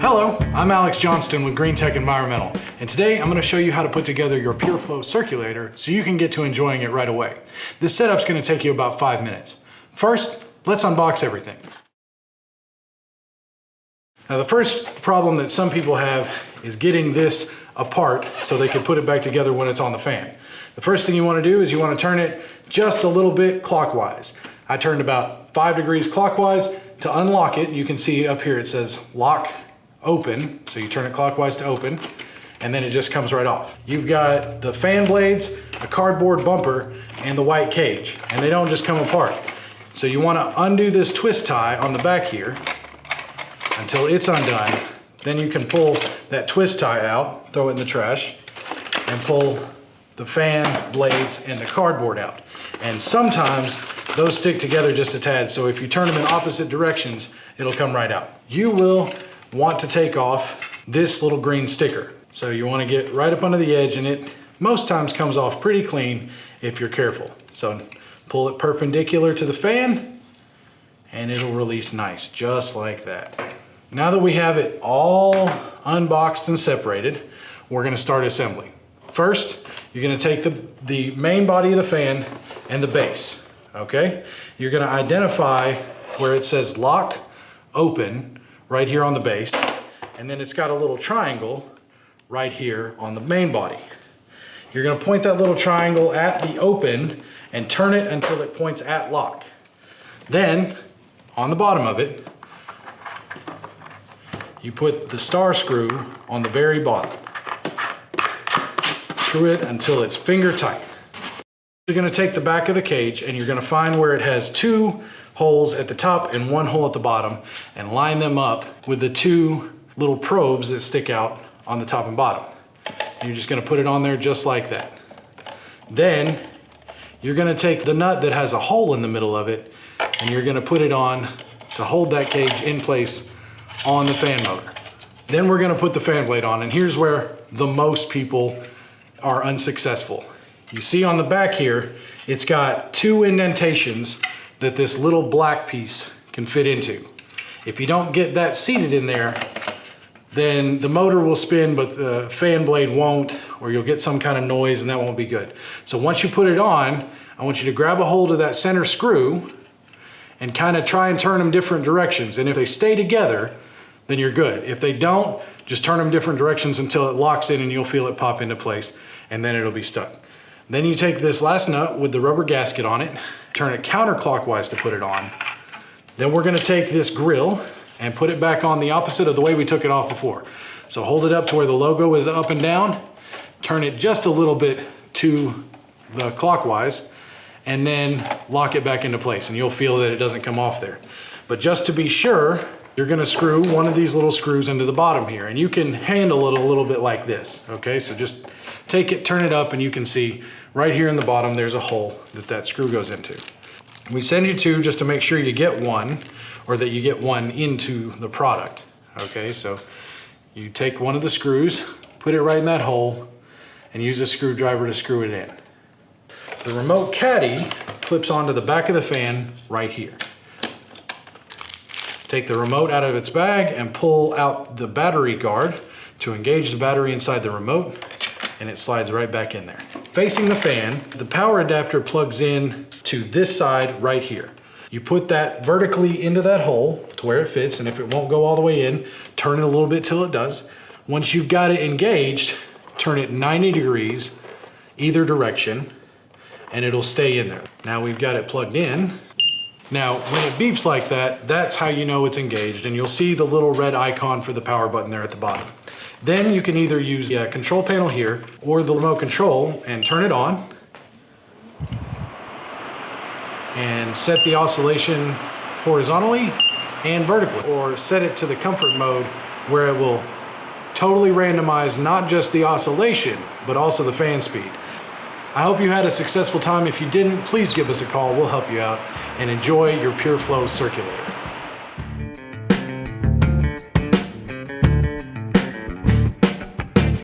Hello, I'm Alex Johnston with Green Tech Environmental, and today I'm going to show you how to put together your pureFlow circulator so you can get to enjoying it right away. This setup's going to take you about 5 minutes. First, let's unbox everything. Now the first problem that some people have is getting this apart so they can put it back together when it's on the fan. The first thing you want to do is you want to turn it just a little bit clockwise. I turned about 5 degrees clockwise. To unlock it, you can see up here it says lock open, so you turn it clockwise to open, and then it just comes right off. You've got the fan blades, a cardboard bumper, and the white cage, and they don't just come apart. So you want to undo this twist tie on the back here until it's undone. Then you can pull that twist tie out, throw it in the trash, and pull the fan blades and the cardboard out. And sometimes those stick together just a tad, so if you turn them in opposite directions, it'll come right out. You will want to take off this little green sticker. So you want to get right up under the edge, and it most times comes off pretty clean if you're careful. So pull it perpendicular to the fan and it'll release nice, just like that. Now that we have it all unboxed and separated, we're going to start assembly. First, you're going to take the main body of the fan and the base, okay? You're going to identify where it says lock open right here on the base, and then it's got a little triangle right here on the main body. You're going to point that little triangle at the open and turn it until it points at lock. Then on the bottom of it, you put the star screw on the very bottom. Screw it until it's finger tight. You're going to take the back of the cage and you're going to find where it has 2 holes at the top and 1 hole at the bottom, and line them up with the 2 little probes that stick out on the top and bottom. And you're just going to put it on there just like that. Then you're going to take the nut that has a hole in the middle of it and you're going to put it on to hold that cage in place on the fan motor. Then we're going to put the fan blade on, and here's where the most people are unsuccessful. You see on the back here, it's got 2 indentations that this little black piece can fit into. If you don't get that seated in there, then the motor will spin, but the fan blade won't, or you'll get some kind of noise and that won't be good. So once you put it on, I want you to grab a hold of that center screw and kind of try and turn them different directions. And if they stay together, then you're good. If they don't, just turn them different directions until it locks in and you'll feel it pop into place, and then it'll be stuck. Then you take this last nut with the rubber gasket on it, turn it counterclockwise to put it on. Then we're going to take this grill and put it back on the opposite of the way we took it off before. So hold it up to where the logo is up and down, turn it just a little bit to the clockwise, and then lock it back into place, and you'll feel that it doesn't come off there. But just to be sure, you're going to screw one of these little screws into the bottom here, and you can handle it a little bit like this, okay? So just take it, turn it up, and you can see right here in the bottom there's a hole that screw goes into. We send you 2 just to make sure you get one, or that you get one into the product, okay? So you take one of the screws, put it right in that hole, and use a screwdriver to screw it in. The remote caddy clips onto the back of the fan right here. Take the remote out of its bag and pull out the battery guard to engage the battery inside the remote, and it slides right back in there. Facing the fan, the power adapter plugs in to this side right here. You put that vertically into that hole to where it fits, and if it won't go all the way in, turn it a little bit till it does. Once you've got it engaged, turn it 90 degrees either direction, and it'll stay in there. Now we've got it plugged in. Now, when it beeps like that, that's how you know it's engaged, and you'll see the little red icon for the power button there at the bottom. Then you can either use the control panel here or the remote control and turn it on and set the oscillation horizontally and vertically, or set it to the comfort mode where it will totally randomize not just the oscillation, but also the fan speed. I hope you had a successful time. If you didn't, please give us a call. We'll help you out, and enjoy your pureFlow circulator.